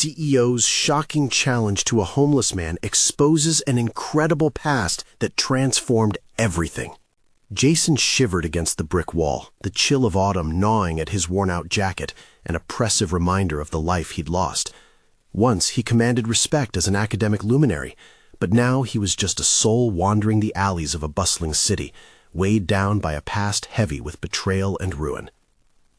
CEO's shocking challenge to a homeless man exposes an incredible past that transformed everything. Jason shivered against the brick wall, the chill of autumn gnawing at his worn-out jacket, an oppressive reminder of the life he'd lost. Once he commanded respect as an academic luminary, but now he was just a soul wandering the alleys of a bustling city, weighed down by a past heavy with betrayal and ruin.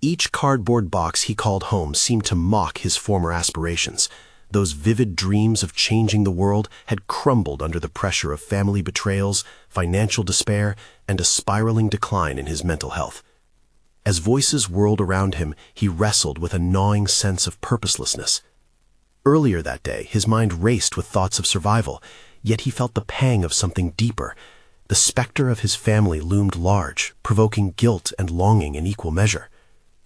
Each cardboard box he called home seemed to mock his former aspirations. Those vivid dreams of changing the world had crumbled under the pressure of family betrayals, financial despair, and a spiraling decline in his mental health. As voices whirled around him, he wrestled with a gnawing sense of purposelessness. Earlier that day, his mind raced with thoughts of survival, yet he felt the pang of something deeper. The specter of his family loomed large, provoking guilt and longing in equal measure.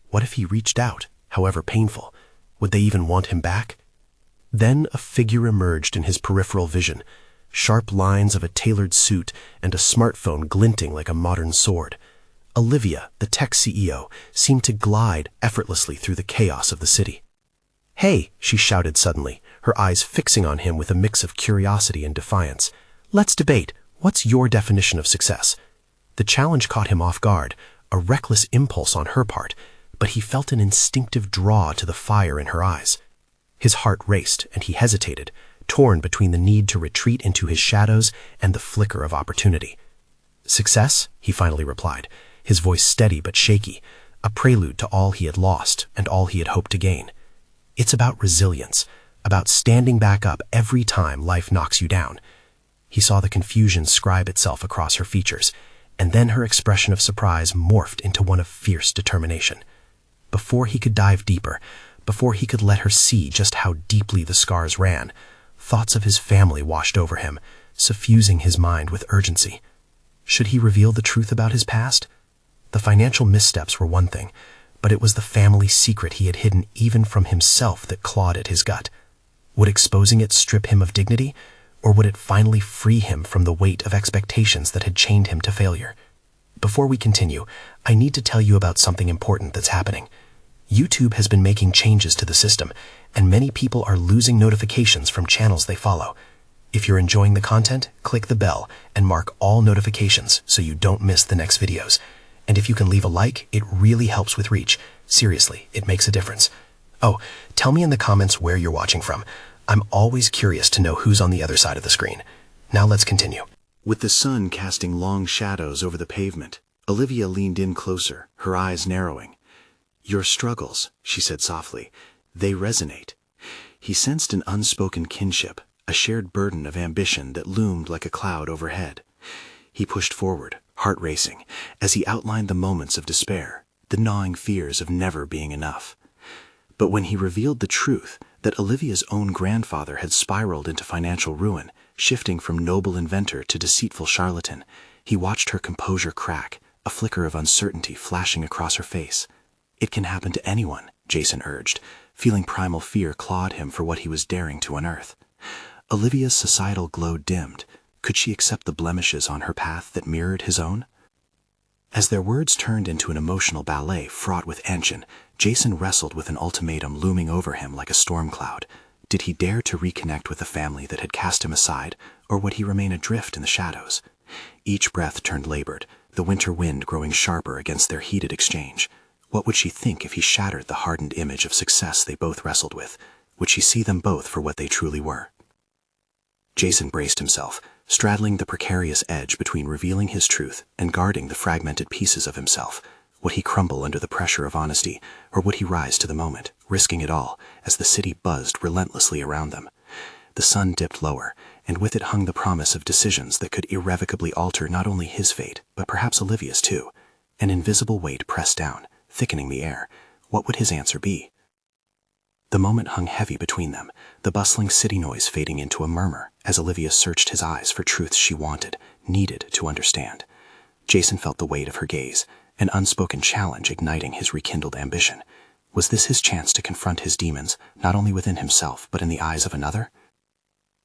What if he reached out, however painful? Would they even want him back? Then a figure emerged in his peripheral vision, sharp lines of a tailored suit and a smartphone glinting like a modern sword. Olivia, the tech CEO, seemed to glide effortlessly through the chaos of the city. "Hey," she shouted suddenly, her eyes fixing on him with a mix of curiosity and defiance. "Let's debate. What's your definition of success?" The challenge caught him off guard, a reckless impulse on her part, but he felt an instinctive draw to the fire in her eyes. His heart raced, and he hesitated, torn between the need to retreat into his shadows and the flicker of opportunity. "Success?" he finally replied, his voice steady but shaky, a prelude to all he had lost and all he had hoped to gain. "It's about resilience, about standing back up every time life knocks you down." He saw the confusion scribe itself across her features, and then her expression of surprise morphed into one of fierce determination. Before he could dive deeper, before he could let her see just how deeply the scars ran, thoughts of his family washed over him, suffusing his mind with urgency. Should he reveal the truth about his past? The financial missteps were one thing, but it was the family secret he had hidden even from himself that clawed at his gut. Would exposing it strip him of dignity, or would it finally free him from the weight of expectations that had chained him to failure? Before we continue, I need to tell you about something important that's happening. YouTube has been making changes to the system, and many people are losing notifications from channels they follow. If you're enjoying the content, click the bell and mark all notifications so you don't miss the next videos. And if you can leave a like, it really helps with reach. Seriously, it makes a difference. Oh, tell me in the comments where you're watching from. I'm always curious to know who's on the other side of the screen. Now let's continue. With the sun casting long shadows over the pavement, Olivia leaned in closer, her eyes narrowing. "Your struggles," she said softly, "they resonate." He sensed an unspoken kinship, a shared burden of ambition that loomed like a cloud overhead. He pushed forward, heart racing, as he outlined the moments of despair, the gnawing fears of never being enough. But when he revealed the truth, that Olivia's own grandfather had spiraled into financial ruin, shifting from noble inventor to deceitful charlatan, he watched her composure crack, a flicker of uncertainty flashing across her face. "It can happen to anyone," Jason urged, feeling primal fear clawed him for what he was daring to unearth. Olivia's societal glow dimmed. Could she accept the blemishes on her path that mirrored his own? As their words turned into an emotional ballet fraught with tension, Jason wrestled with an ultimatum looming over him like a storm cloud. Did he dare to reconnect with the family that had cast him aside, or would he remain adrift in the shadows? Each breath turned labored, the winter wind growing sharper against their heated exchange. What would she think if he shattered the hardened image of success they both wrestled with? Would she see them both for what they truly were? Jason braced himself, straddling the precarious edge between revealing his truth and guarding the fragmented pieces of himself. Would he crumble under the pressure of honesty, or would he rise to the moment, risking it all, as the city buzzed relentlessly around them? The sun dipped lower, and with it hung the promise of decisions that could irrevocably alter not only his fate, but perhaps Olivia's too. An invisible weight pressed down, thickening the air. What would his answer be? The moment hung heavy between them, the bustling city noise fading into a murmur as Olivia searched his eyes for truths she wanted, needed to understand. Jason felt the weight of her gaze, an unspoken challenge igniting his rekindled ambition. Was this his chance to confront his demons, not only within himself, but in the eyes of another?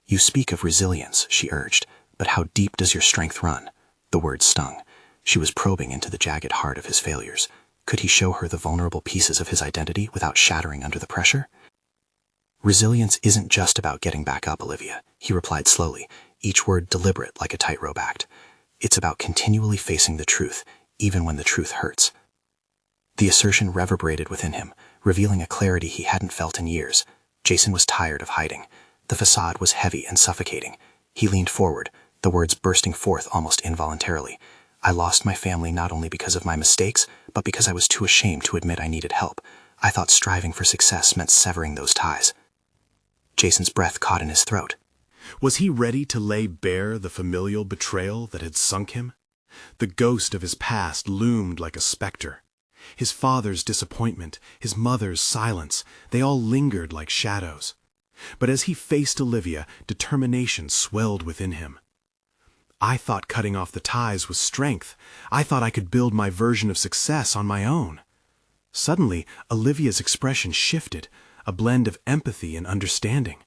"You speak of resilience," she urged, "but how deep does your strength run?" The word stung. She was probing into the jagged heart of his failures. Could he show her the vulnerable pieces of his identity without shattering under the pressure? "Resilience isn't just about getting back up, Olivia," he replied slowly, each word deliberate like a tightrope act. "It's about continually facing the truth, even when the truth hurts." The assertion reverberated within him, revealing a clarity he hadn't felt in years. Jason was tired of hiding. The facade was heavy and suffocating. He leaned forward, the words bursting forth almost involuntarily. "I lost my family not only because of my mistakes, but because I was too ashamed to admit I needed help. I thought striving for success meant severing those ties." Jason's breath caught in his throat. Was he ready to lay bare the familial betrayal that had sunk him? The ghost of his past loomed like a specter. His father's disappointment, his mother's silence, they all lingered like shadows. But as he faced Olivia, determination swelled within him. "I thought cutting off the ties was strength. I thought I could build my version of success on my own." Suddenly, Olivia's expression shifted, a blend of empathy and understanding.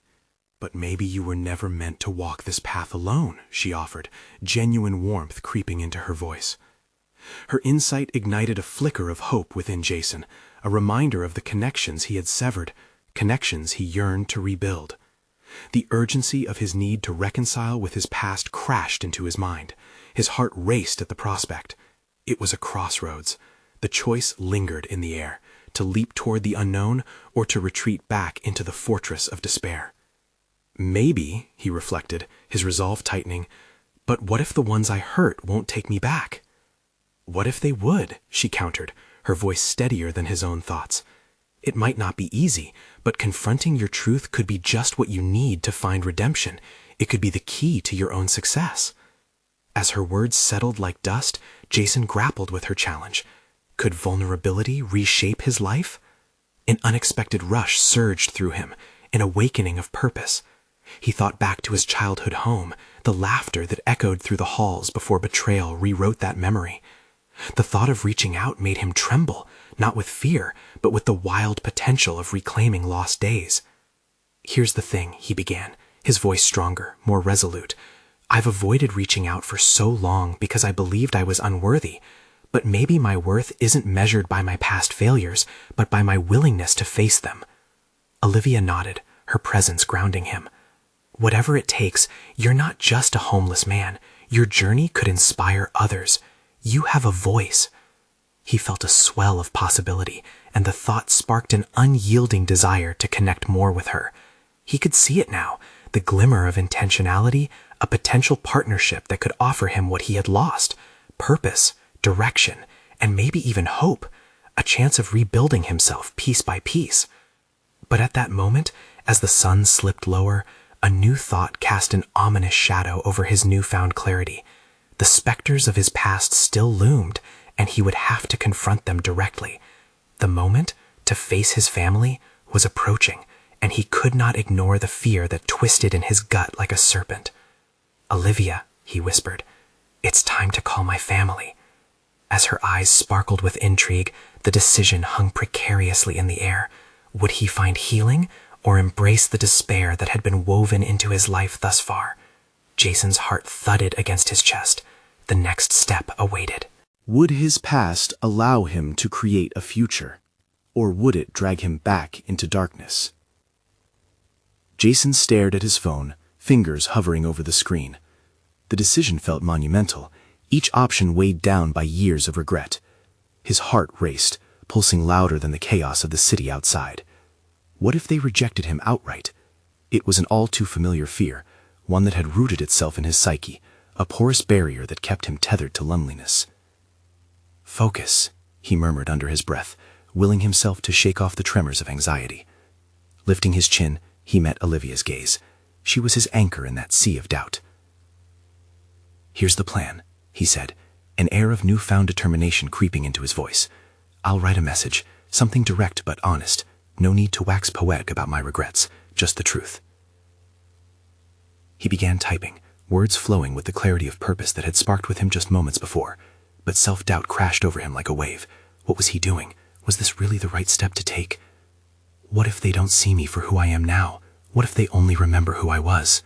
"But maybe you were never meant to walk this path alone," she offered, genuine warmth creeping into her voice. Her insight ignited a flicker of hope within Jason, a reminder of the connections he had severed, connections he yearned to rebuild. The urgency of his need to reconcile with his past crashed into his mind. His heart raced at the prospect. It was a crossroads. The choice lingered in the air, to leap toward the unknown or to retreat back into the fortress of despair. "Maybe," he reflected, his resolve tightening, "but what if the ones I hurt won't take me back?" "What if they would?" she countered, her voice steadier than his own thoughts. "It might not be easy, but confronting your truth could be just what you need to find redemption. It could be the key to your own success." As her words settled like dust, Jason grappled with her challenge. Could vulnerability reshape his life? An unexpected rush surged through him, an awakening of purpose. He thought back to his childhood home, the laughter that echoed through the halls before betrayal rewrote that memory. The thought of reaching out made him tremble, not with fear, but with the wild potential of reclaiming lost days. "Here's the thing," he began, his voice stronger, more resolute. "I've avoided reaching out for so long because I believed I was unworthy. But maybe my worth isn't measured by my past failures, but by my willingness to face them." Olivia nodded, her presence grounding him. "Whatever it takes, you're not just a homeless man. Your journey could inspire others. You have a voice." He felt a swell of possibility, and the thought sparked an unyielding desire to connect more with her. He could see it now, the glimmer of intentionality, a potential partnership that could offer him what he had lost: purpose, direction, and maybe even hope, a chance of rebuilding himself piece by piece. But at that moment, as the sun slipped lower, a new thought cast an ominous shadow over his newfound clarity. The specters of his past still loomed, and he would have to confront them directly. The moment to face his family was approaching, and he could not ignore the fear that twisted in his gut like a serpent. "Olivia," he whispered, "it's time to call my family." As her eyes sparkled with intrigue, the decision hung precariously in the air. Would he find healing or embrace the despair that had been woven into his life thus far? Jason's heart thudded against his chest. The next step awaited. Would his past allow him to create a future, or would it drag him back into darkness? Jason stared at his phone, fingers hovering over the screen. The decision felt monumental, each option weighed down by years of regret. His heart raced, pulsing louder than the chaos of the city outside. What if they rejected him outright? It was an all too familiar fear, one that had rooted itself in his psyche, a porous barrier that kept him tethered to loneliness. "Focus," he murmured under his breath, willing himself to shake off the tremors of anxiety. Lifting his chin, he met Olivia's gaze. She was his anchor in that sea of doubt. "Here's the plan," he said, an air of newfound determination creeping into his voice. "I'll write a message, something direct but honest. No need to wax poetic about my regrets, just the truth." He began typing, words flowing with the clarity of purpose that had sparked with him just moments before. But self-doubt crashed over him like a wave. What was he doing? Was this really the right step to take? What if they don't see me for who I am now? What if they only remember who I was?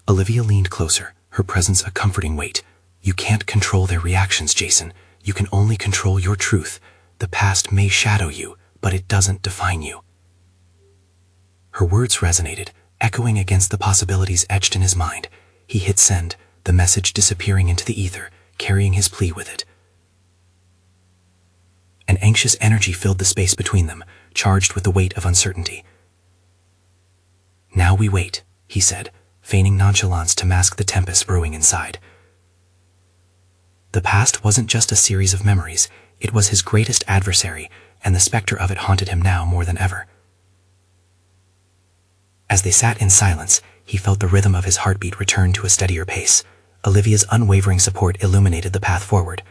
Olivia leaned closer, her presence a comforting weight. "You can't control their reactions, Jason. You can only control your truth. The past may shadow you, but it doesn't define you." Her words resonated, echoing against the possibilities etched in his mind. He hit send, the message disappearing into the ether, carrying his plea with it. An anxious energy filled the space between them, charged with the weight of uncertainty. "Now we wait," he said, feigning nonchalance to mask the tempest brewing inside. The past wasn't just a series of memories, it was his greatest adversary, and the specter of it haunted him now more than ever. As they sat in silence, he felt the rhythm of his heartbeat return to a steadier pace. Olivia's unwavering support illuminated the path forward.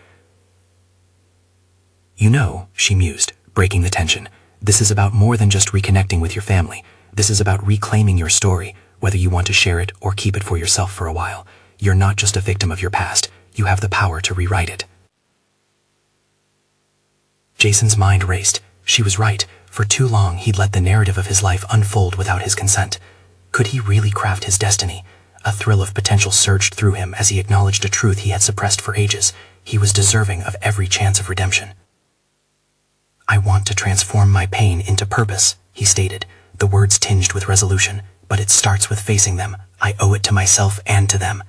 "You know," she mused, breaking the tension, "this is about more than just reconnecting with your family. This is about reclaiming your story, whether you want to share it or keep it for yourself for a while. You're not just a victim of your past, you have the power to rewrite it." Jason's mind raced. She was right. For too long, he'd let the narrative of his life unfold without his consent. Could he really craft his destiny? A thrill of potential surged through him as he acknowledged a truth he had suppressed for ages. He was deserving of every chance of redemption. "I want to transform my pain into purpose," he stated, the words tinged with resolution. "But it starts with facing them. I owe it to myself and to them."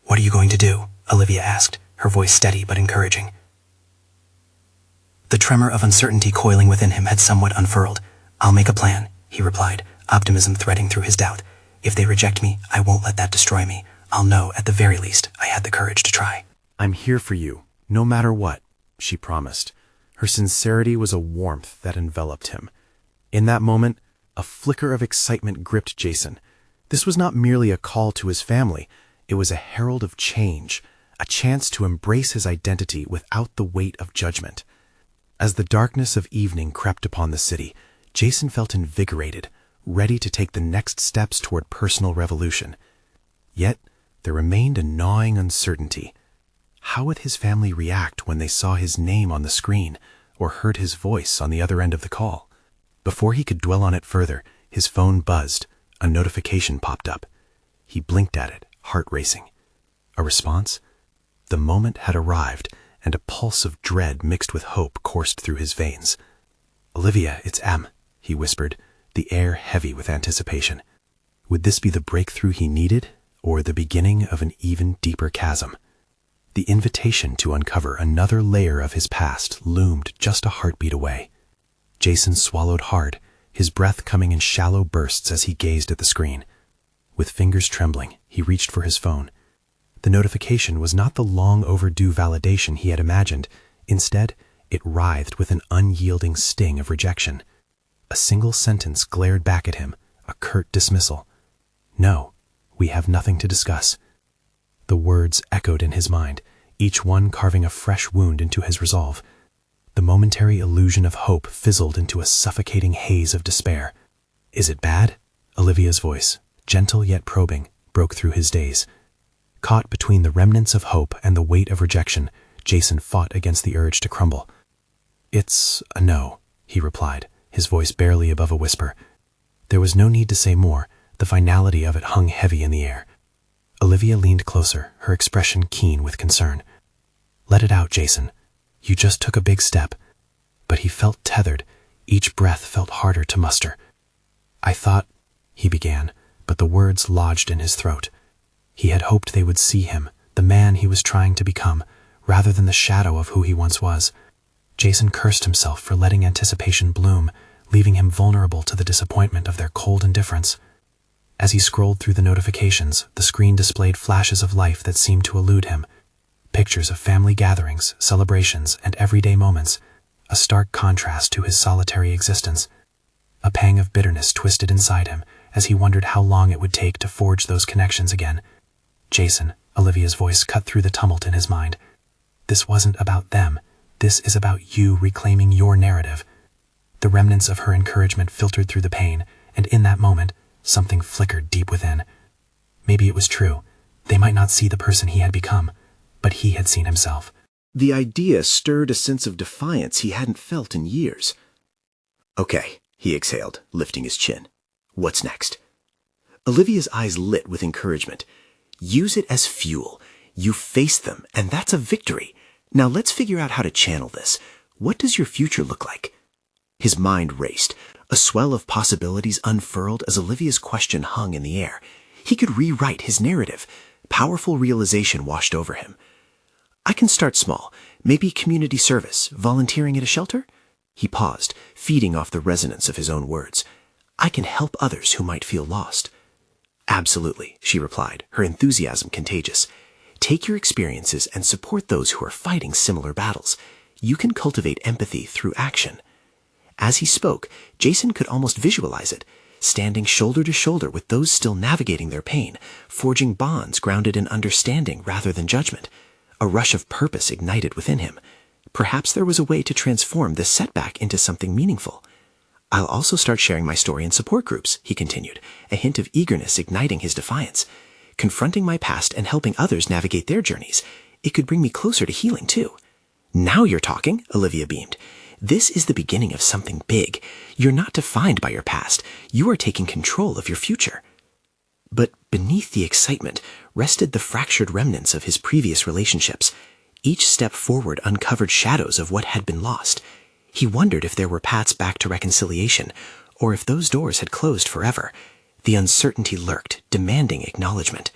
"What are you going to do?" Olivia asked, her voice steady but encouraging. The tremor of uncertainty coiling within him had somewhat unfurled. "I'll make a plan," he replied, optimism threading through his doubt. "If they reject me, I won't let that destroy me. I'll know, at the very least, I had the courage to try." "I'm here for you, no matter what," she promised. Her sincerity was a warmth that enveloped him. In that moment, a flicker of excitement gripped Jason. This was not merely a call to his family, it was a herald of change, a chance to embrace his identity without the weight of judgment. As the darkness of evening crept upon the city, Jason felt invigorated, ready to take the next steps toward personal revolution. Yet, there remained a gnawing uncertainty. How would his family react when they saw his name on the screen or heard his voice on the other end of the call? Before he could dwell on it further, his phone buzzed. A notification popped up. He blinked at it, heart racing. A response? The moment had arrived, and a pulse of dread mixed with hope coursed through his veins. "Olivia, it's Em," he whispered, the air heavy with anticipation. Would this be the breakthrough he needed, or the beginning of an even deeper chasm? The invitation to uncover another layer of his past loomed just a heartbeat away. Jason swallowed hard, his breath coming in shallow bursts as he gazed at the screen. With fingers trembling, he reached for his phone. The notification was not the long-overdue validation he had imagined. Instead, it writhed with an unyielding sting of rejection. A single sentence glared back at him, a curt dismissal. "No, we have nothing to discuss." The words echoed in his mind, each one carving a fresh wound into his resolve. The momentary illusion of hope fizzled into a suffocating haze of despair. "Is it bad?" Olivia's voice, gentle yet probing, broke through his daze. Caught between the remnants of hope and the weight of rejection, Jason fought against the urge to crumble. "It's a no," he replied, his voice barely above a whisper. There was no need to say more, the finality of it hung heavy in the air. Olivia leaned closer, her expression keen with concern. "Let it out, Jason. You just took a big step." But he felt tethered, each breath felt harder to muster. "I thought," he began, but the words lodged in his throat. He had hoped they would see him, the man he was trying to become, rather than the shadow of who he once was. Jason cursed himself for letting anticipation bloom, leaving him vulnerable to the disappointment of their cold indifference. As he scrolled through the notifications, the screen displayed flashes of life that seemed to elude him. Pictures of family gatherings, celebrations, and everyday moments, a stark contrast to his solitary existence. A pang of bitterness twisted inside him as he wondered how long it would take to forge those connections again. "Jason," Olivia's voice cut through the tumult in his mind. "This wasn't about them. This is about you reclaiming your narrative." The remnants of her encouragement filtered through the pain, and in that moment, something flickered deep within. Maybe it was true. They might not see the person he had become, but he had seen himself. The idea stirred a sense of defiance he hadn't felt in years. "Okay," he exhaled, lifting his chin. "What's next?" Olivia's eyes lit with encouragement. "Use it as fuel. You faced them, and that's a victory. Now let's figure out how to channel this. What does your future look like?" His mind raced. A swell of possibilities unfurled as Olivia's question hung in the air. He could rewrite his narrative. Powerful realization washed over him. I can start small, maybe community service, volunteering at a shelter? He paused, feeding off the resonance of his own words. I can help others who might feel lost. Absolutely, she replied, her enthusiasm contagious. Take your experiences and support those who are fighting similar battles. You can cultivate empathy through action. As he spoke, Jason could almost visualize it, standing shoulder to shoulder with those still navigating their pain, forging bonds grounded in understanding rather than judgment. A rush of purpose ignited within him. Perhaps there was a way to transform this setback into something meaningful. I'll also start sharing my story in support groups, he continued, a hint of eagerness igniting his defiance. Confronting my past and helping others navigate their journeys, it could bring me closer to healing too. Now you're talking, Olivia beamed. This is the beginning of something big. You're not defined by your past. You are taking control of your future. But beneath the excitement rested the fractured remnants of his previous relationships. Each step forward uncovered shadows of what had been lost. He wondered if there were paths back to reconciliation, or if those doors had closed forever. The uncertainty lurked, demanding acknowledgement.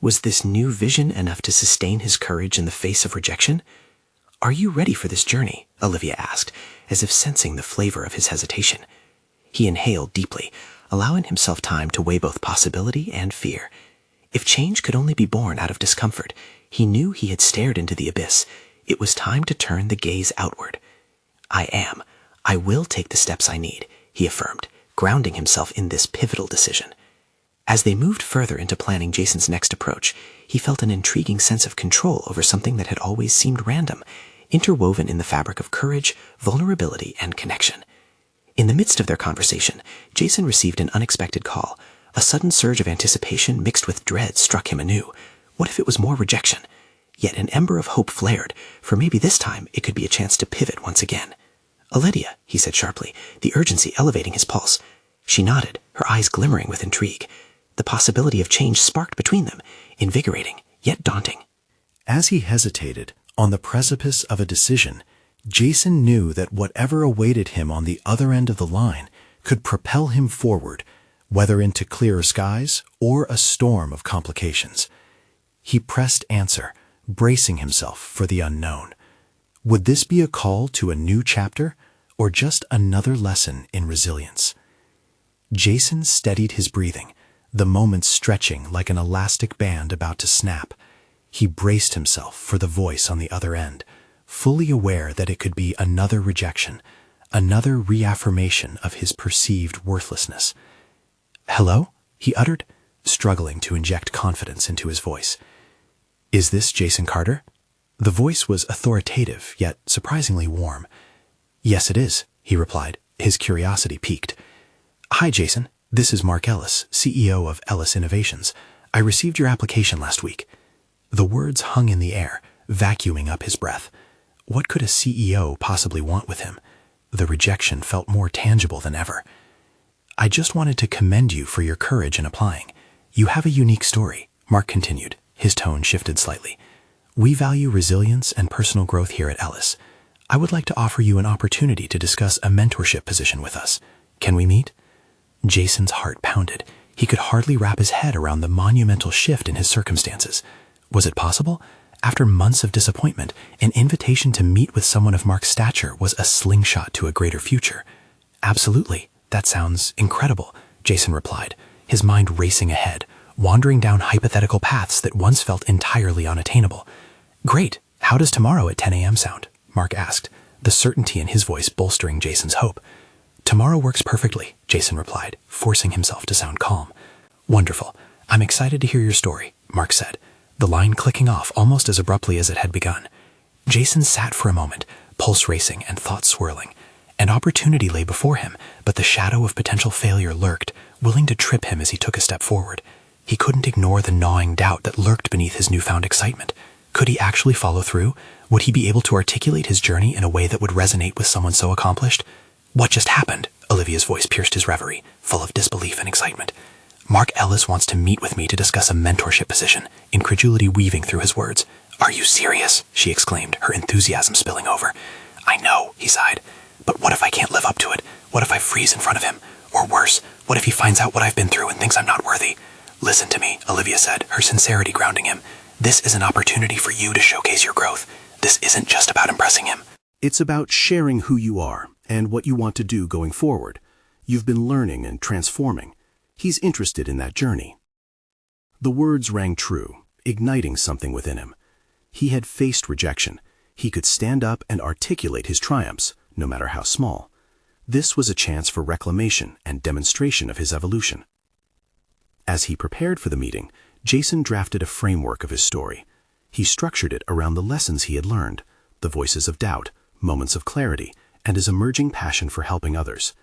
Was this new vision enough to sustain his courage in the face of rejection? Are you ready for this journey? Olivia asked, as if sensing the flavor of his hesitation. He inhaled deeply, allowing himself time to weigh both possibility and fear. If change could only be born out of discomfort, he knew he had stared into the abyss. It was time to turn the gaze outward. I will take the steps I need, he affirmed, grounding himself in this pivotal decision. As they moved further into planning Jason's next approach, he felt an intriguing sense of control over something that had always seemed random, interwoven in the fabric of courage, vulnerability, and connection. In the midst of their conversation, Jason received an unexpected call. A sudden surge of anticipation mixed with dread struck him anew. What if it was more rejection? Yet an ember of hope flared, for maybe this time it could be a chance to pivot once again. Lydia, he said sharply, the urgency elevating his pulse. She nodded, her eyes glimmering with intrigue. The possibility of change sparked between them, invigorating, yet daunting. As he hesitated, on the precipice of a decision, Jason knew that whatever awaited him on the other end of the line could propel him forward, whether into clearer skies or a storm of complications. He pressed answer, bracing himself for the unknown. Would this be a call to a new chapter, or just another lesson in resilience? Jason steadied his breathing, the moments stretching like an elastic band about to snap. He braced himself for the voice on the other end, fully aware that it could be another rejection, another reaffirmation of his perceived worthlessness. "Hello?" he uttered, struggling to inject confidence into his voice. "Is this Jason Carter?" The voice was authoritative, yet surprisingly warm. "Yes, it is," he replied, his curiosity piqued. "Hi, Jason. This is Mark Ellis, CEO of Ellis Innovations. I received your application last week." The words hung in the air, vacuuming up his breath. What could a CEO possibly want with him? The rejection felt more tangible than ever. "I just wanted to commend you for your courage in applying. You have a unique story," Mark continued, his tone shifted slightly. "We value resilience and personal growth here at Ellis. I would like to offer you an opportunity to discuss a mentorship position with us. Can we meet?" Jason's heart pounded. He could hardly wrap his head around the monumental shift in his circumstances. Was it possible? After months of disappointment, an invitation to meet with someone of Mark's stature was a slingshot to a greater future. "Absolutely. That sounds incredible," Jason replied, his mind racing ahead, wandering down hypothetical paths that once felt entirely unattainable. "Great. How does tomorrow at 10 a.m. sound?" Mark asked, the certainty in his voice bolstering Jason's hope. "Tomorrow works perfectly," Jason replied, forcing himself to sound calm. "Wonderful. I'm excited to hear your story," Mark said, the line clicking off almost as abruptly as it had begun. Jason sat for a moment, pulse racing and thoughts swirling. An opportunity lay before him, but the shadow of potential failure lurked, willing to trip him as he took a step forward. He couldn't ignore the gnawing doubt that lurked beneath his newfound excitement. Could he actually follow through? Would he be able to articulate his journey in a way that would resonate with someone so accomplished? "What just happened?" Olivia's voice pierced his reverie, full of disbelief and excitement. "Mark Ellis wants to meet with me to discuss a mentorship position," incredulity weaving through his words. "Are you serious?" she exclaimed, her enthusiasm spilling over. "I know," he sighed, But what if I can't live up to it? What if I freeze in front of him? Or worse, what if he finds out what I've been through and thinks I'm not worthy? Listen to me, Olivia said, her sincerity grounding him. This is an opportunity for you to showcase your growth. This isn't just about impressing him. It's about sharing who you are and what you want to do going forward. You've been learning and transforming. He's interested in that journey. The words rang true, igniting something within him. He had faced rejection. He could stand up and articulate his triumphs, no matter how small. This was a chance for reclamation and demonstration of his evolution. As he prepared for the meeting, Jason drafted a framework of his story. He structured it around the lessons he had learned, the voices of doubt, moments of clarity, and his emerging passion for helping others.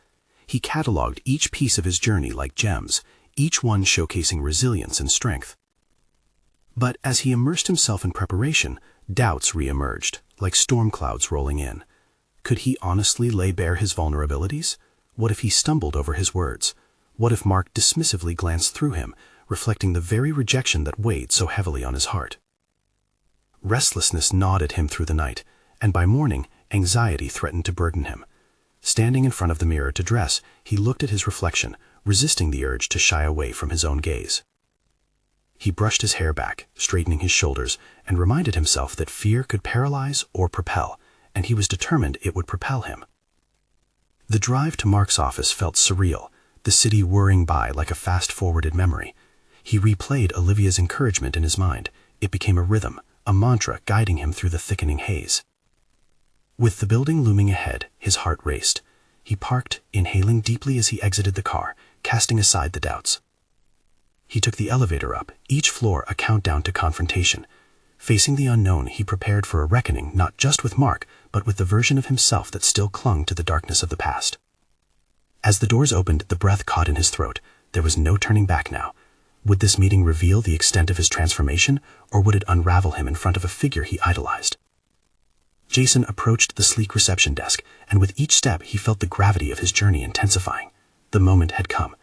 He cataloged each piece of his journey like gems, each one showcasing resilience and strength. But as he immersed himself in preparation, doubts re-emerged, like storm clouds rolling in. Could he honestly lay bare his vulnerabilities? What if he stumbled over his words? What if Mark dismissively glanced through him, reflecting the very rejection that weighed so heavily on his heart? Restlessness gnawed at him through the night, and by morning, anxiety threatened to burden him. Standing in front of the mirror to dress, he looked at his reflection, resisting the urge to shy away from his own gaze. He brushed his hair back, straightening his shoulders, and reminded himself that fear could paralyze or propel, and he was determined it would propel him. The drive to Mark's office felt surreal, the city whirring by like a fast-forwarded memory. He replayed Olivia's encouragement in his mind. It became a rhythm, a mantra guiding him through the thickening haze. With the building looming ahead, his heart raced. He parked, inhaling deeply as he exited the car, casting aside the doubts. He took the elevator up, each floor a countdown to confrontation. Facing the unknown, he prepared for a reckoning not just with Mark, but with the version of himself that still clung to the darkness of the past. As the doors opened, the breath caught in his throat. There was no turning back now. Would this meeting reveal the extent of his transformation, or would it unravel him in front of a figure he idolized? Jason approached the sleek reception desk, and with each step he felt the gravity of his journey intensifying. The moment had come.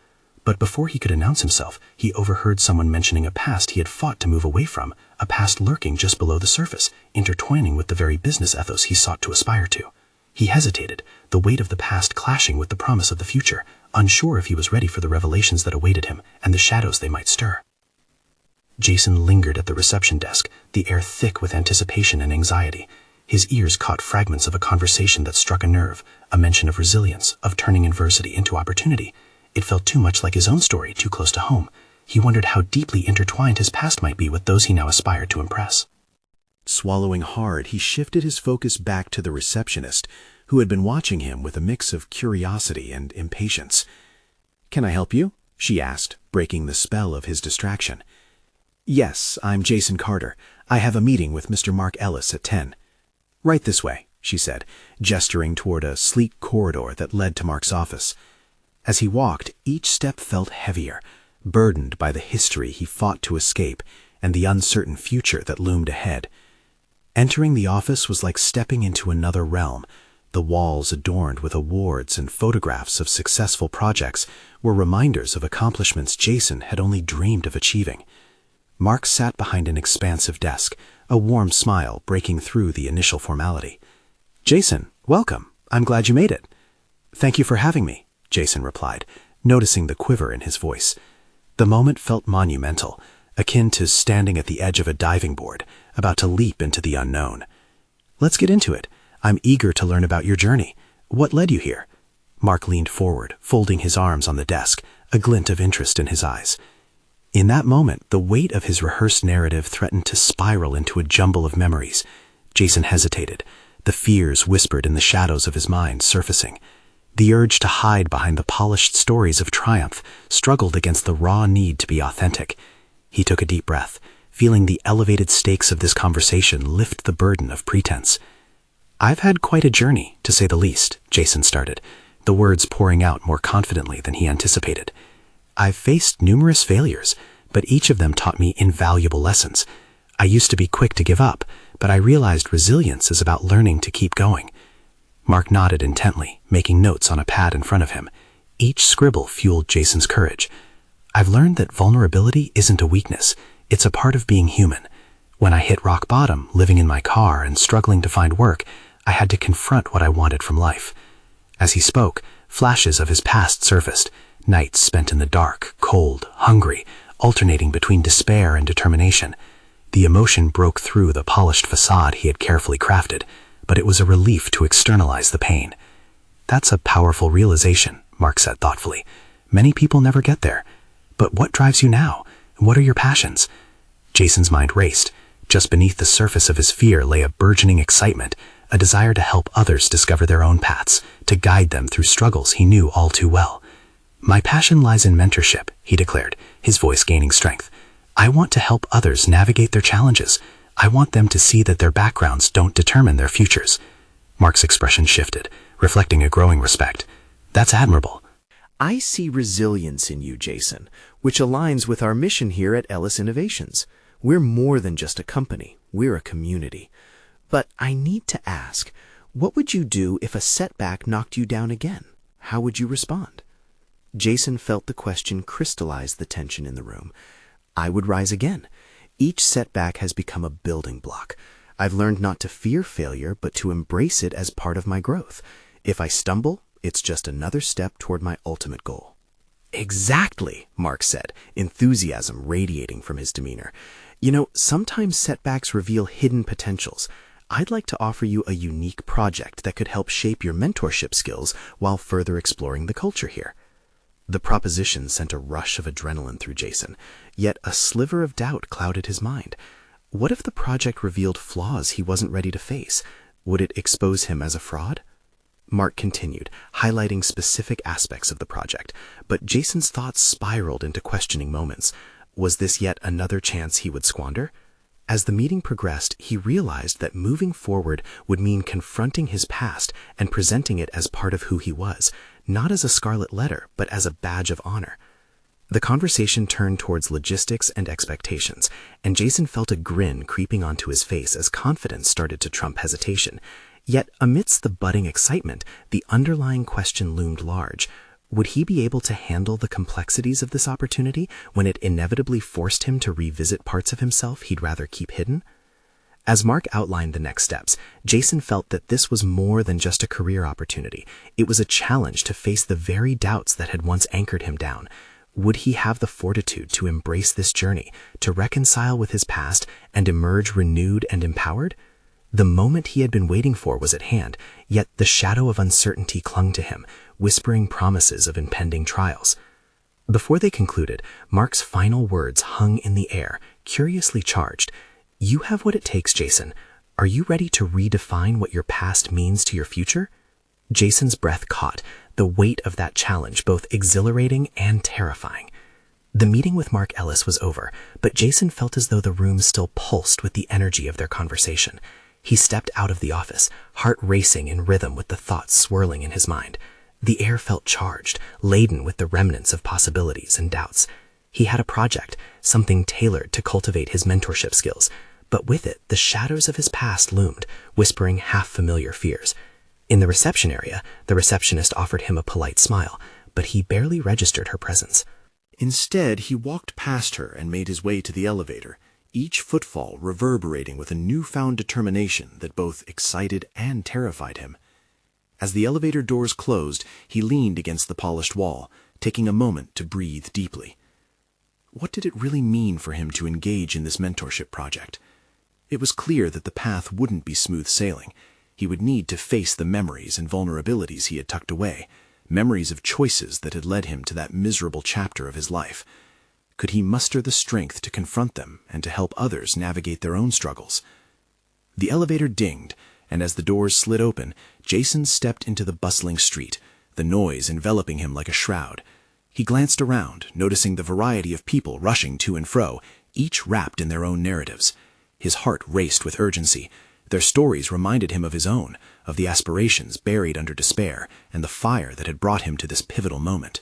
But before he could announce himself, he overheard someone mentioning a past he had fought to move away from, a past lurking just below the surface, intertwining with the very business ethos he sought to aspire to. He hesitated, the weight of the past clashing with the promise of the future, unsure if he was ready for the revelations that awaited him and the shadows they might stir. Jason lingered at the reception desk, the air thick with anticipation and anxiety. His ears caught fragments of a conversation that struck a nerve, a mention of resilience, of turning adversity into opportunity. It felt too much like his own story, too close to home. He wondered how deeply intertwined his past might be with those he now aspired to impress. Swallowing hard, he shifted his focus back to the receptionist, who had been watching him with a mix of curiosity and impatience. "Can I help you?" she asked, breaking the spell of his distraction. "Yes, I'm Jason Carter. I have a meeting with Mr. Mark Ellis at 10. "Right this way," she said, gesturing toward a sleek corridor that led to Mark's office. As he walked, each step felt heavier, burdened by the history he fought to escape and the uncertain future that loomed ahead. Entering the office was like stepping into another realm. The walls adorned with awards and photographs of successful projects were reminders of accomplishments Jason had only dreamed of achieving. Mark sat behind an expansive desk, a warm smile breaking through the initial formality. "Jason, welcome. I'm glad you made it." "Thank you for having me," Jason replied, noticing the quiver in his voice. The moment felt monumental, akin to standing at the edge of a diving board, about to leap into the unknown. "Let's get into it. I'm eager to learn about your journey. What led you here?" Mark leaned forward, folding his arms on the desk, a glint of interest in his eyes. In that moment, the weight of his rehearsed narrative threatened to spiral into a jumble of memories. Jason hesitated, the fears whispered in the shadows of his mind surfacing. The urge to hide behind the polished stories of triumph struggled against the raw need to be authentic. He took a deep breath, feeling the elevated stakes of this conversation lift the burden of pretense. "I've had quite a journey, to say the least," Jason started, the words pouring out more confidently than he anticipated. "I've faced numerous failures, but each of them taught me invaluable lessons. I used to be quick to give up, but I realized resilience is about learning to keep going." Mark nodded intently, making notes on a pad in front of him. Each scribble fueled Jason's courage. "I've learned that vulnerability isn't a weakness. It's a part of being human. When I hit rock bottom, living in my car and struggling to find work, I had to confront what I wanted from life. As he spoke, flashes of his past surfaced, nights spent in the dark, cold, hungry, alternating between despair and determination. The emotion broke through the polished facade he had carefully crafted, but it was a relief to externalize the pain. "That's a powerful realization," Mark said thoughtfully. "Many people never get there. But what drives you now? What are your passions?" Jason's mind raced. Just beneath the surface of his fear lay a burgeoning excitement, a desire to help others discover their own paths, to guide them through struggles he knew all too well. "My passion lies in mentorship," he declared, his voice gaining strength. "I want to help others navigate their challenges. I want them to see that their backgrounds don't determine their futures." Mark's expression shifted, reflecting a growing respect. "That's admirable." I see resilience in you, Jason, which aligns with our mission here at Ellis Innovations. We're more than just a company, we're a community. But I need to ask, what would you do if a setback knocked you down again? How would you respond? Jason felt the question crystallize the tension in the room. I would rise again. Each setback has become a building block. I've learned not to fear failure, but to embrace it as part of my growth. If I stumble, it's just another step toward my ultimate goal. Exactly, Mark said, enthusiasm radiating from his demeanor. You know, sometimes setbacks reveal hidden potentials. I'd like to offer you a unique project that could help shape your mentorship skills while further exploring the culture here. The proposition sent a rush of adrenaline through Jason, yet a sliver of doubt clouded his mind. What if the project revealed flaws he wasn't ready to face? Would it expose him as a fraud? Mark continued, highlighting specific aspects of the project, but Jason's thoughts spiraled into questioning moments. Was this yet another chance he would squander? As the meeting progressed, he realized that moving forward would mean confronting his past and presenting it as part of who he was, not as a scarlet letter, but as a badge of honor. The conversation turned towards logistics and expectations, and Jason felt a grin creeping onto his face as confidence started to trump hesitation. Yet, amidst the budding excitement, the underlying question loomed large. Would he be able to handle the complexities of this opportunity when it inevitably forced him to revisit parts of himself he'd rather keep hidden? As Mark outlined the next steps, Jason felt that this was more than just a career opportunity. It was a challenge to face the very doubts that had once anchored him down. Would he have the fortitude to embrace this journey, to reconcile with his past, and emerge renewed and empowered? The moment he had been waiting for was at hand, yet the shadow of uncertainty clung to him, whispering promises of impending trials. Before they concluded, Mark's final words hung in the air, curiously charged. "You have what it takes, Jason. Are you ready to redefine what your past means to your future?" Jason's breath caught, the weight of that challenge both exhilarating and terrifying. The meeting with Mark Ellis was over, but Jason felt as though the room still pulsed with the energy of their conversation. He stepped out of the office, heart racing in rhythm with the thoughts swirling in his mind. The air felt charged, laden with the remnants of possibilities and doubts. He had a project, something tailored to cultivate his mentorship skills, but with it, the shadows of his past loomed, whispering half-familiar fears. In the reception area, the receptionist offered him a polite smile, but he barely registered her presence. Instead, he walked past her and made his way to the elevator, each footfall reverberating with a newfound determination that both excited and terrified him. As the elevator doors closed, he leaned against the polished wall, taking a moment to breathe deeply. What did it really mean for him to engage in this mentorship project? It was clear that the path wouldn't be smooth sailing. He would need to face the memories and vulnerabilities he had tucked away, memories of choices that had led him to that miserable chapter of his life. Could he muster the strength to confront them and to help others navigate their own struggles? The elevator dinged, and as the doors slid open, Jason stepped into the bustling street, the noise enveloping him like a shroud. He glanced around, noticing the variety of people rushing to and fro, each wrapped in their own narratives. His heart raced with urgency. Their stories reminded him of his own, of the aspirations buried under despair, and the fire that had brought him to this pivotal moment.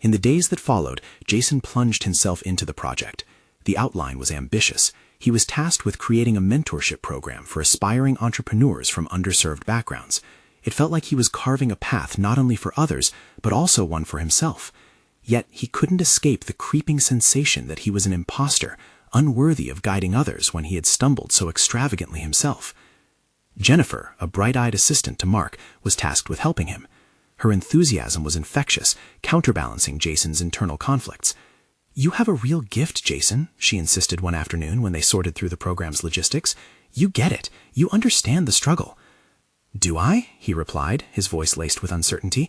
In the days that followed, Jason plunged himself into the project. The outline was ambitious. He was tasked with creating a mentorship program for aspiring entrepreneurs from underserved backgrounds. It felt like he was carving a path not only for others, but also one for himself. Yet he couldn't escape the creeping sensation that he was an imposter, unworthy of guiding others when he had stumbled so extravagantly himself. Jennifer, a bright-eyed assistant to Mark, was tasked with helping him. Her enthusiasm was infectious, counterbalancing Jason's internal conflicts. "You have a real gift, Jason," she insisted one afternoon when they sorted through the program's logistics. "You get it. You understand the struggle." "Do I?" he replied, his voice laced with uncertainty.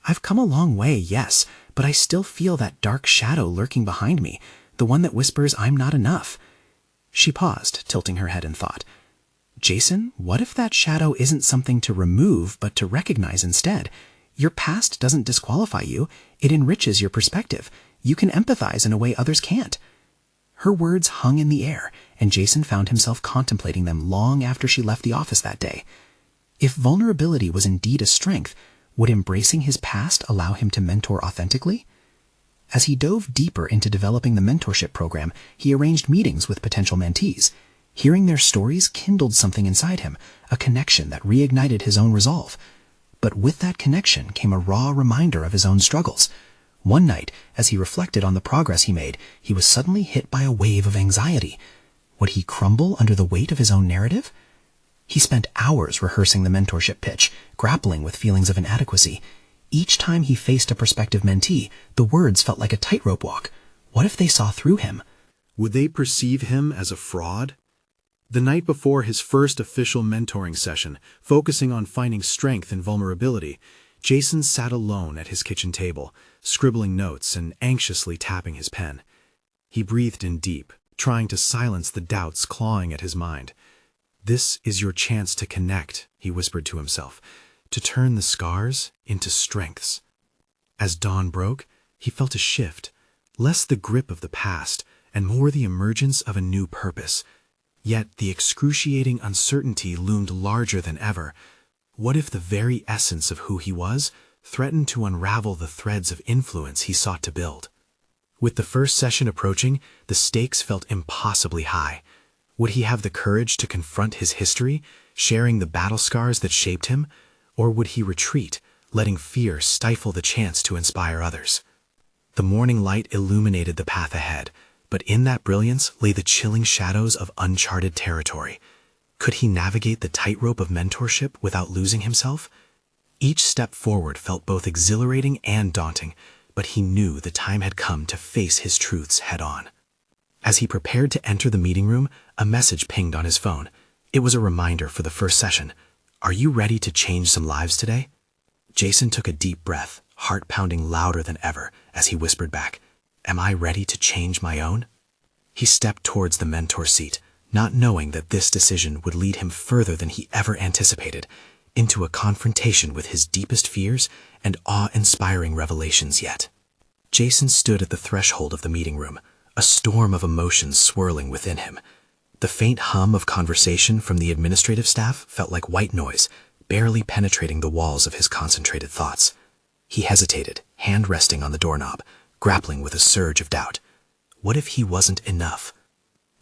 "I've come a long way, yes, but I still feel that dark shadow lurking behind me, the one that whispers I'm not enough." She paused, tilting her head in thought. "Jason, what if that shadow isn't something to remove, but to recognize instead? Your past doesn't disqualify you. It enriches your perspective. You can empathize in a way others can't." Her words hung in the air, and Jason found himself contemplating them long after she left the office that day. If vulnerability was indeed a strength, would embracing his past allow him to mentor authentically? As he dove deeper into developing the mentorship program, he arranged meetings with potential mentees. Hearing their stories kindled something inside him, a connection that reignited his own resolve. But with that connection came a raw reminder of his own struggles. One night, as he reflected on the progress he made, he was suddenly hit by a wave of anxiety. Would he crumble under the weight of his own narrative? He spent hours rehearsing the mentorship pitch, grappling with feelings of inadequacy. Each time he faced a prospective mentee, the words felt like a tightrope walk. What if they saw through him? Would they perceive him as a fraud? The night before his first official mentoring session, focusing on finding strength in vulnerability, Jason sat alone at his kitchen table, scribbling notes and anxiously tapping his pen. He breathed in deep, trying to silence the doubts clawing at his mind. "This is your chance to connect," he whispered to himself, "to turn the scars into strengths." As dawn broke, he felt a shift, less the grip of the past and more the emergence of a new purpose. Yet the excruciating uncertainty loomed larger than ever. What if the very essence of who he was threatened to unravel the threads of influence he sought to build? With the first session approaching, the stakes felt impossibly high. Would he have the courage to confront his history, sharing the battle scars that shaped him? Or would he retreat, letting fear stifle the chance to inspire others? The morning light illuminated the path ahead, but in that brilliance lay the chilling shadows of uncharted territory. Could he navigate the tightrope of mentorship without losing himself? Each step forward felt both exhilarating and daunting, but he knew the time had come to face his truths head-on. As he prepared to enter the meeting room, a message pinged on his phone. It was a reminder for the first session. "Are you ready to change some lives today?" Jason took a deep breath, heart pounding louder than ever, as he whispered back, "Am I ready to change my own?" He stepped towards the mentor seat, not knowing that this decision would lead him further than he ever anticipated, into a confrontation with his deepest fears and awe-inspiring revelations yet. Jason stood at the threshold of the meeting room, a storm of emotions swirling within him. The faint hum of conversation from the administrative staff felt like white noise, barely penetrating the walls of his concentrated thoughts. He hesitated, hand resting on the doorknob, grappling with a surge of doubt. What if he wasn't enough?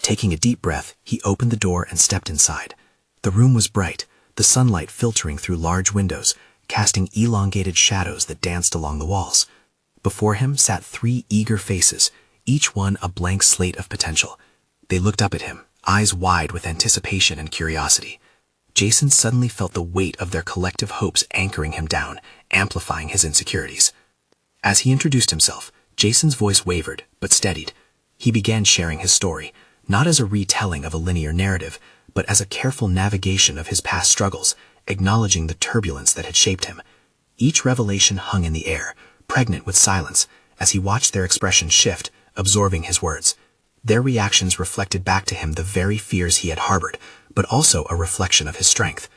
Taking a deep breath, he opened the door and stepped inside. The room was bright, the sunlight filtering through large windows, casting elongated shadows that danced along the walls. Before him sat 3 eager faces, each one a blank slate of potential. They looked up at him, eyes wide with anticipation and curiosity. Jason suddenly felt the weight of their collective hopes anchoring him down, amplifying his insecurities. As he introduced himself, Jason's voice wavered, but steadied. He began sharing his story, not as a retelling of a linear narrative, but as a careful navigation of his past struggles, acknowledging the turbulence that had shaped him. Each revelation hung in the air, pregnant with silence, as he watched their expressions shift, absorbing his words. Their reactions reflected back to him the very fears he had harbored, but also a reflection of his strength.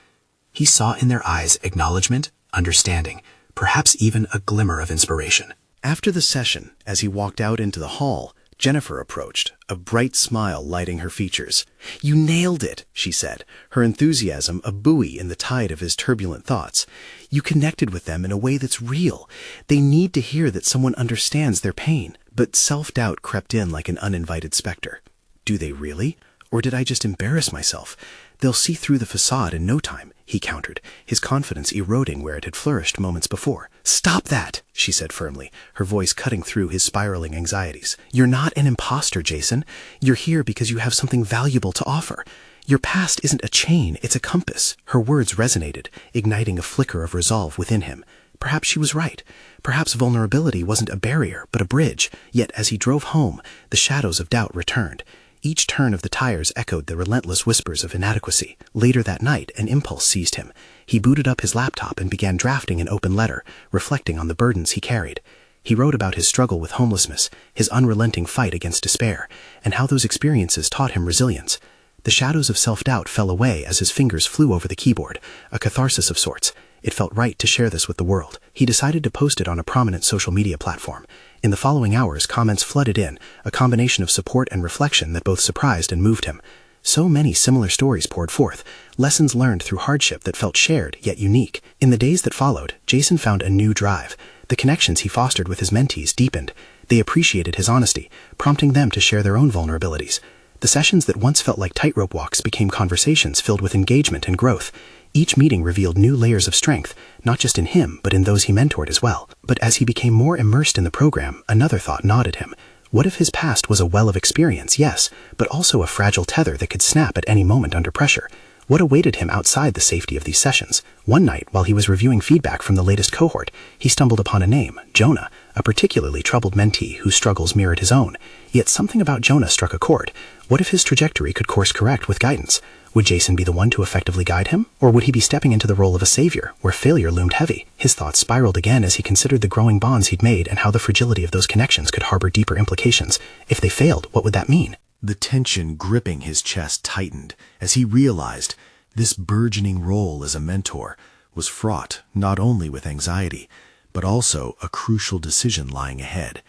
He saw in their eyes acknowledgement, understanding, perhaps even a glimmer of inspiration. After the session, as he walked out into the hall, Jennifer approached, a bright smile lighting her features. "You nailed it," she said, her enthusiasm a buoy in the tide of his turbulent thoughts. "You connected with them in a way that's real. They need to hear that someone understands their pain." But self-doubt crept in like an uninvited specter. "Do they really? Or did I just embarrass myself? They'll see through the facade in no time," he countered, his confidence eroding where it had flourished moments before. "Stop that," she said firmly, her voice cutting through his spiraling anxieties. "You're not an imposter, Jason. You're here because you have something valuable to offer. Your past isn't a chain, it's a compass." Her words resonated, igniting a flicker of resolve within him. Perhaps she was right. Perhaps vulnerability wasn't a barrier, but a bridge. Yet as he drove home, the shadows of doubt returned. Each turn of the tires echoed the relentless whispers of inadequacy. Later that night, an impulse seized him. He booted up his laptop and began drafting an open letter, reflecting on the burdens he carried. He wrote about his struggle with homelessness, his unrelenting fight against despair, and how those experiences taught him resilience. The shadows of self-doubt fell away as his fingers flew over the keyboard, a catharsis of sorts. It felt right to share this with the world. He decided to post it on a prominent social media platform. In the following hours, comments flooded in, a combination of support and reflection that both surprised and moved him. So many similar stories poured forth, lessons learned through hardship that felt shared yet unique. In the days that followed, Jason found a new drive. The connections he fostered with his mentees deepened. They appreciated his honesty, prompting them to share their own vulnerabilities. The sessions that once felt like tightrope walks became conversations filled with engagement and growth. Each meeting revealed new layers of strength, not just in him, but in those he mentored as well. But as he became more immersed in the program, another thought gnawed at him. What if his past was a well of experience, yes, but also a fragile tether that could snap at any moment under pressure? What awaited him outside the safety of these sessions? One night, while he was reviewing feedback from the latest cohort, he stumbled upon a name, Jonah, a particularly troubled mentee whose struggles mirrored his own. Yet something about Jonah struck a chord. What if his trajectory could course correct with guidance? Would Jason be the one to effectively guide him? Or would he be stepping into the role of a savior, where failure loomed heavy? His thoughts spiraled again as he considered the growing bonds he'd made and how the fragility of those connections could harbor deeper implications. If they failed, what would that mean? The tension gripping his chest tightened as he realized this burgeoning role as a mentor was fraught not only with anxiety, but also a crucial decision lying ahead.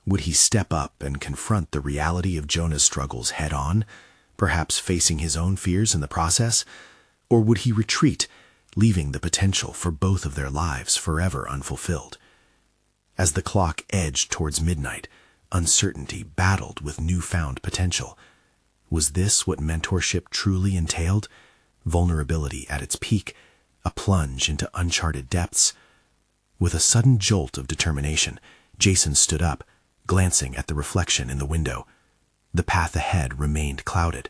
Would he step up and confront the reality of Jonah's struggles head-on, perhaps facing his own fears in the process? Or would he retreat, leaving the potential for both of their lives forever unfulfilled? As the clock edged towards midnight, uncertainty battled with newfound potential. Was this what mentorship truly entailed? Vulnerability at its peak, a plunge into uncharted depths? With a sudden jolt of determination, Jason stood up, glancing at the reflection in the window. The path ahead remained clouded,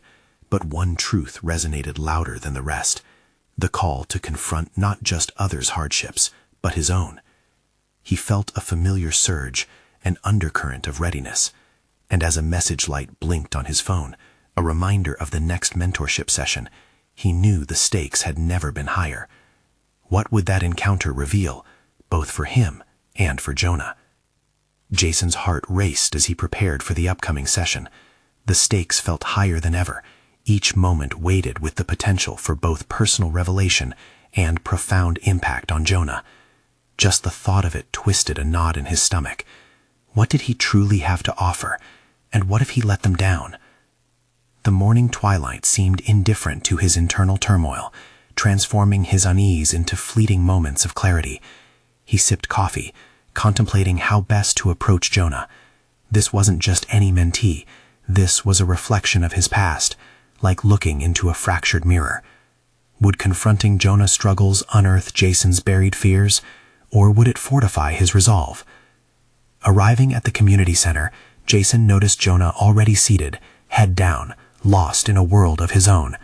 but one truth resonated louder than the rest: the call to confront not just others' hardships, but his own. He felt a familiar surge, an undercurrent of readiness, and as a message light blinked on his phone, a reminder of the next mentorship session, he knew the stakes had never been higher. What would that encounter reveal, both for him and for Jonah? Jason's heart raced as he prepared for the upcoming session. The stakes felt higher than ever, each moment weighted with the potential for both personal revelation and profound impact on Jonah. Just the thought of it twisted a knot in his stomach. What did he truly have to offer, and what if he let them down? The morning twilight seemed indifferent to his internal turmoil, transforming his unease into fleeting moments of clarity. He sipped coffee, contemplating how best to approach Jonah. This wasn't just any mentee. This was a reflection of his past, like looking into a fractured mirror. Would confronting Jonah's struggles unearth Jason's buried fears, or would it fortify his resolve? Arriving at the community center, Jason noticed Jonah already seated, head down, lost in a world of his own.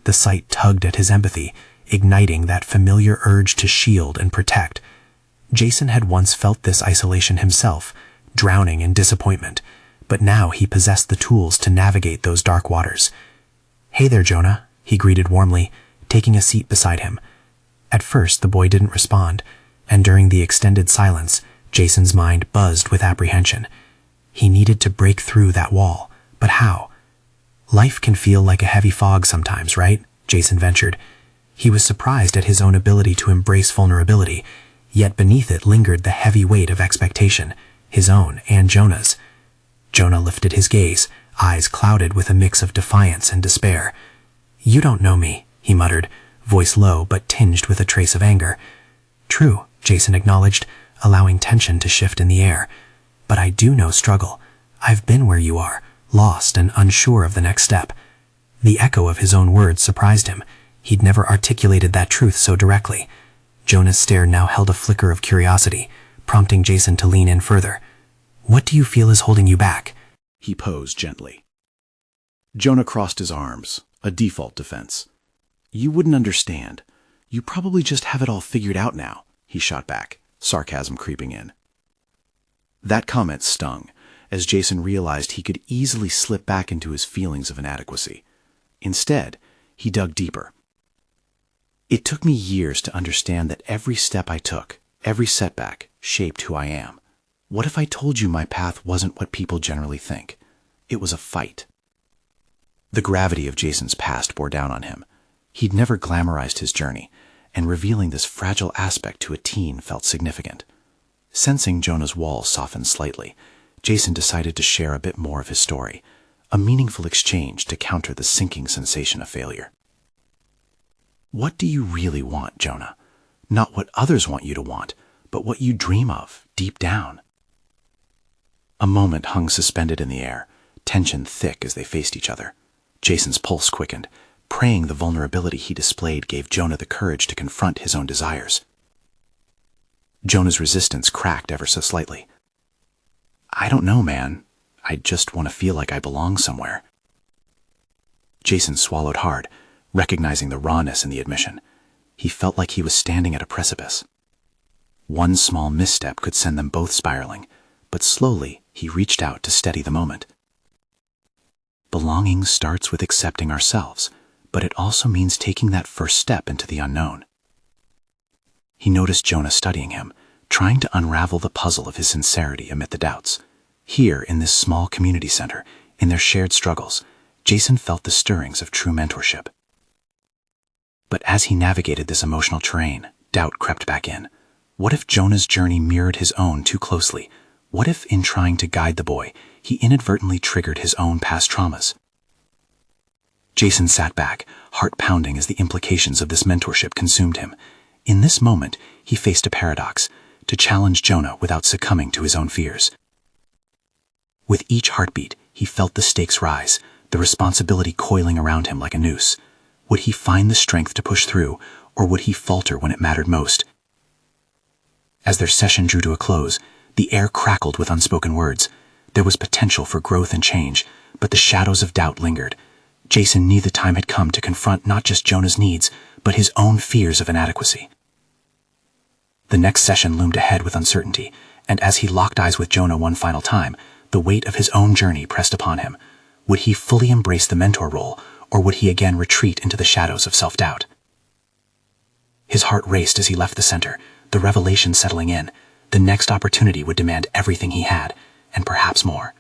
The sight tugged at his empathy, igniting that familiar urge to shield and protect. Jason had once felt this isolation himself, drowning in disappointment, but now he possessed the tools to navigate those dark waters. "Hey there, Jonah," he greeted warmly, taking a seat beside him. At first, the boy didn't respond, and during the extended silence, Jason's mind buzzed with apprehension. He needed to break through that wall, but how? "Life can feel like a heavy fog sometimes, right?" Jason ventured. He was surprised at his own ability to embrace vulnerability, yet beneath it lingered the heavy weight of expectation, his own and Jonah's. Jonah lifted his gaze, eyes clouded with a mix of defiance and despair. "You don't know me," he muttered, voice low but tinged with a trace of anger. "True," Jason acknowledged, allowing tension to shift in the air. "But I do know struggle. I've been where you are, lost and unsure of the next step." The echo of his own words surprised him. He'd never articulated that truth so directly. Jonah's stare now held a flicker of curiosity, prompting Jason to lean in further. "What do you feel is holding you back?" he posed gently. Jonah crossed his arms, a default defense. "You wouldn't understand. You probably just have it all figured out now. he shot back, sarcasm creeping in. That comment stung, as Jason realized he could easily slip back into his feelings of inadequacy. Instead, he dug deeper. It took me years to understand that every step I took, every setback, shaped who I am. What if I told you my path wasn't what people generally think? It was a fight. The gravity of Jason's past bore down on him. He'd never glamorized his journey, and revealing this fragile aspect to a teen felt significant. Sensing Jonah's walls soften slightly, Jason decided to share a bit more of his story, a meaningful exchange to counter the sinking sensation of failure. What do you really want, Jonah? Not what others want you to want, but what you dream of, deep down. A moment hung suspended in the air, tension thick as they faced each other. Jason's pulse quickened, praying the vulnerability he displayed gave Jonah the courage to confront his own desires. Jonah's resistance cracked ever so slightly. I don't know, man. I just want to feel like I belong somewhere. Jason swallowed hard, recognizing the rawness in the admission. He felt like he was standing at a precipice. One small misstep could send them both spiraling, but slowly he reached out to steady the moment. Belonging starts with accepting ourselves, but it also means taking that first step into the unknown. He noticed Jonah studying him, trying to unravel the puzzle of his sincerity amid the doubts. Here, in this small community center, in their shared struggles, Jason felt the stirrings of true mentorship. But as he navigated this emotional terrain, doubt crept back in. What if Jonah's journey mirrored his own too closely? What if, in trying to guide the boy, he inadvertently triggered his own past traumas? Jason sat back, heart pounding as the implications of this mentorship consumed him. In this moment, he faced a paradox: to challenge Jonah without succumbing to his own fears. With each heartbeat, he felt the stakes rise, the responsibility coiling around him like a noose. Would he find the strength to push through, or would he falter when it mattered most? As their session drew to a close, the air crackled with unspoken words. There was potential for growth and change, but the shadows of doubt lingered. Jason knew the time had come to confront not just Jonah's needs, but his own fears of inadequacy. The next session loomed ahead with uncertainty, and as he locked eyes with Jonah one final time, the weight of his own journey pressed upon him. Would he fully embrace the mentor role, or would he again retreat into the shadows of self-doubt? His heart raced as he left the center, the revelation settling in. The next opportunity would demand everything he had, and perhaps more.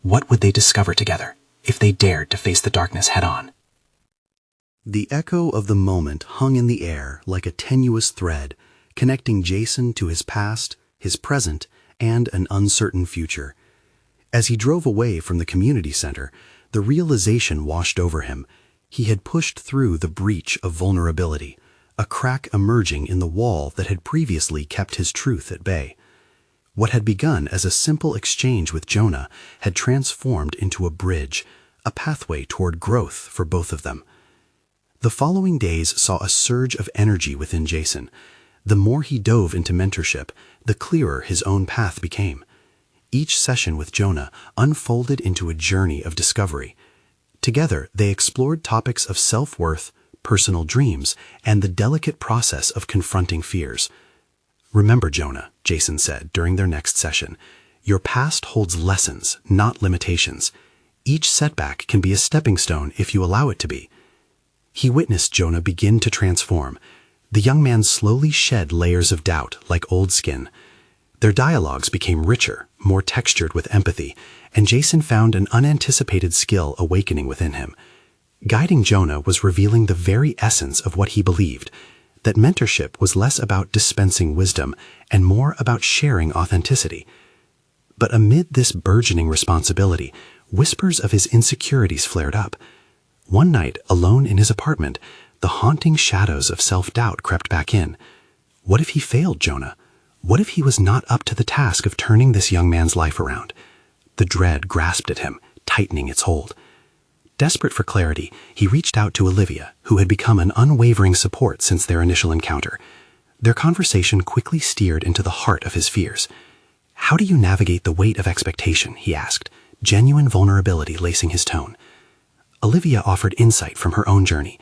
What would they discover together, if they dared to face the darkness head-on? The echo of the moment hung in the air like a tenuous thread, connecting Jason to his past, his present, and an uncertain future. As he drove away from the community center, the realization washed over him. He had pushed through the breach of vulnerability, a crack emerging in the wall that had previously kept his truth at bay. What had begun as a simple exchange with Jonah had transformed into a bridge, a pathway toward growth for both of them. The following days saw a surge of energy within Jason. The more he dove into mentorship, the clearer his own path became. Each session with Jonah unfolded into a journey of discovery. Together, they explored topics of self-worth, personal dreams, and the delicate process of confronting fears. Remember, Jonah, Jason said during their next session, your past holds lessons, not limitations. Each setback can be a stepping stone if you allow it to be. He witnessed Jonah begin to transform. The young man slowly shed layers of doubt like old skin. Their dialogues became richer, more textured with empathy, and Jason found an unanticipated skill awakening within him. Guiding Jonah was revealing the very essence of what he believed, that mentorship was less about dispensing wisdom and more about sharing authenticity. But amid this burgeoning responsibility, whispers of his insecurities flared up. One night, alone in his apartment, the haunting shadows of self-doubt crept back in. What if he failed Jonah? What if he was not up to the task of turning this young man's life around? The dread grasped at him, tightening its hold. Desperate for clarity, he reached out to Olivia, who had become an unwavering support since their initial encounter. Their conversation quickly steered into the heart of his fears. How do you navigate the weight of expectation? He asked, genuine vulnerability lacing his tone. Olivia offered insight from her own journey.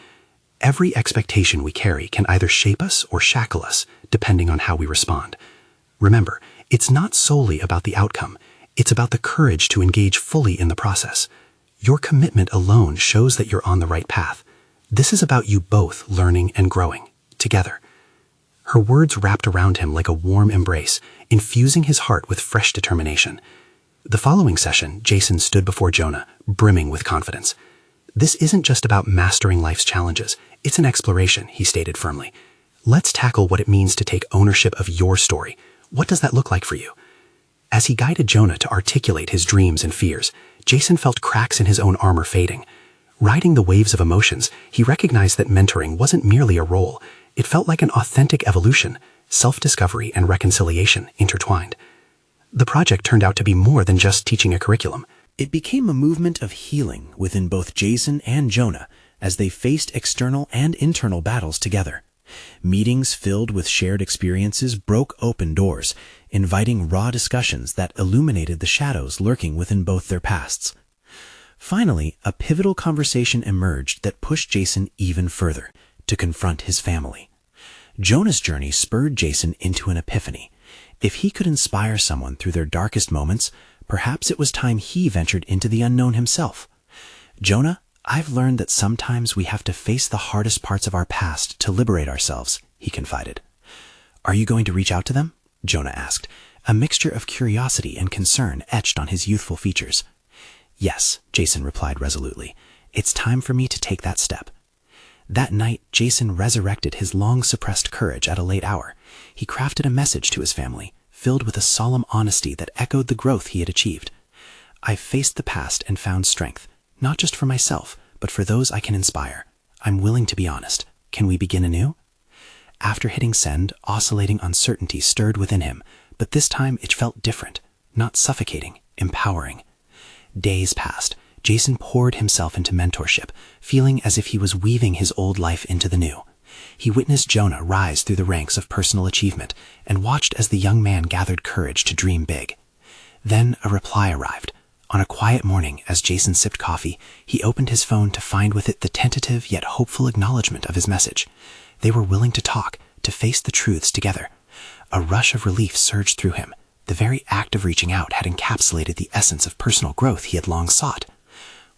Every expectation we carry can either shape us or shackle us, depending on how we respond. Remember, it's not solely about the outcome. It's about the courage to engage fully in the process. Your commitment alone shows that you're on the right path. This is about you both learning and growing, together. Her words wrapped around him like a warm embrace, infusing his heart with fresh determination. The following session, Jason stood before Jonah, brimming with confidence. This isn't just about mastering life's challenges. It's an exploration, he stated firmly. Let's tackle what it means to take ownership of your story. What does that look like for you? As he guided Jonah to articulate his dreams and fears, Jason felt cracks in his own armor fading. Riding the waves of emotions, he recognized that mentoring wasn't merely a role. It felt like an authentic evolution, self-discovery and reconciliation intertwined. The project turned out to be more than just teaching a curriculum. It became a movement of healing within both Jason and Jonah as they faced external and internal battles together. Meetings filled with shared experiences broke open doors, inviting raw discussions that illuminated the shadows lurking within both their pasts. Finally, a pivotal conversation emerged that pushed Jason even further, to confront his family. Jonah's journey spurred Jason into an epiphany. If he could inspire someone through their darkest moments, perhaps it was time he ventured into the unknown himself. Jonah, I've learned that sometimes we have to face the hardest parts of our past to liberate ourselves, he confided. Are you going to reach out to them? Jonah asked, a mixture of curiosity and concern etched on his youthful features. Yes, Jason replied resolutely. It's time for me to take that step. That night, Jason resurrected his long-suppressed courage at a late hour. He crafted a message to his family, filled with a solemn honesty that echoed the growth he had achieved. I've faced the past and found strength, not just for myself, but for those I can inspire. I'm willing to be honest. Can we begin anew? After hitting send, oscillating uncertainty stirred within him, but this time it felt different, not suffocating, empowering. Days passed. Jason poured himself into mentorship, feeling as if he was weaving his old life into the new. He witnessed Jonah rise through the ranks of personal achievement and watched as the young man gathered courage to dream big. Then a reply arrived. On a quiet morning, as Jason sipped coffee, he opened his phone to find with it the tentative yet hopeful acknowledgement of his message. They were willing to talk, to face the truths together. A rush of relief surged through him. The very act of reaching out had encapsulated the essence of personal growth he had long sought.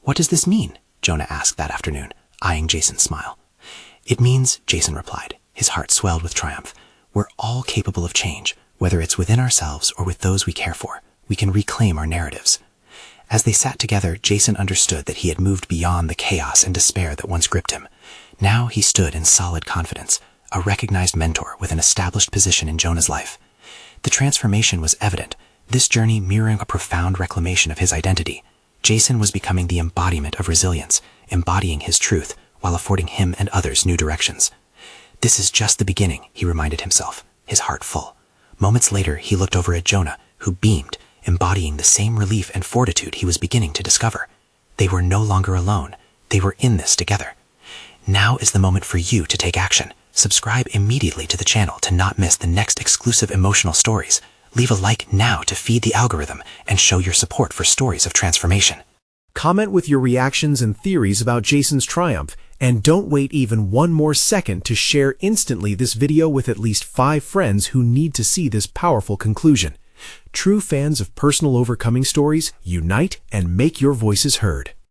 What does this mean? Jonah asked that afternoon, eyeing Jason's smile. It means, Jason replied, his heart swelled with triumph, we're all capable of change, whether it's within ourselves or with those we care for. We can reclaim our narratives. As they sat together, Jason understood that he had moved beyond the chaos and despair that once gripped him. Now he stood in solid confidence, a recognized mentor with an established position in Jonah's life. The transformation was evident, this journey mirroring a profound reclamation of his identity. Jason was becoming the embodiment of resilience, embodying his truth while affording him and others new directions. This is just the beginning, he reminded himself, his heart full. Moments later, he looked over at Jonah, who beamed, embodying the same relief and fortitude he was beginning to discover. They were no longer alone. They were in this together. Now is the moment for you to take action. Subscribe immediately to the channel to not miss the next exclusive emotional stories. Leave a like now to feed the algorithm and show your support for stories of transformation. Comment with your reactions and theories about Jason's triumph, and don't wait even one more second to share instantly this video with at least 5 friends who need to see this powerful conclusion. True fans of personal overcoming stories, unite and make your voices heard.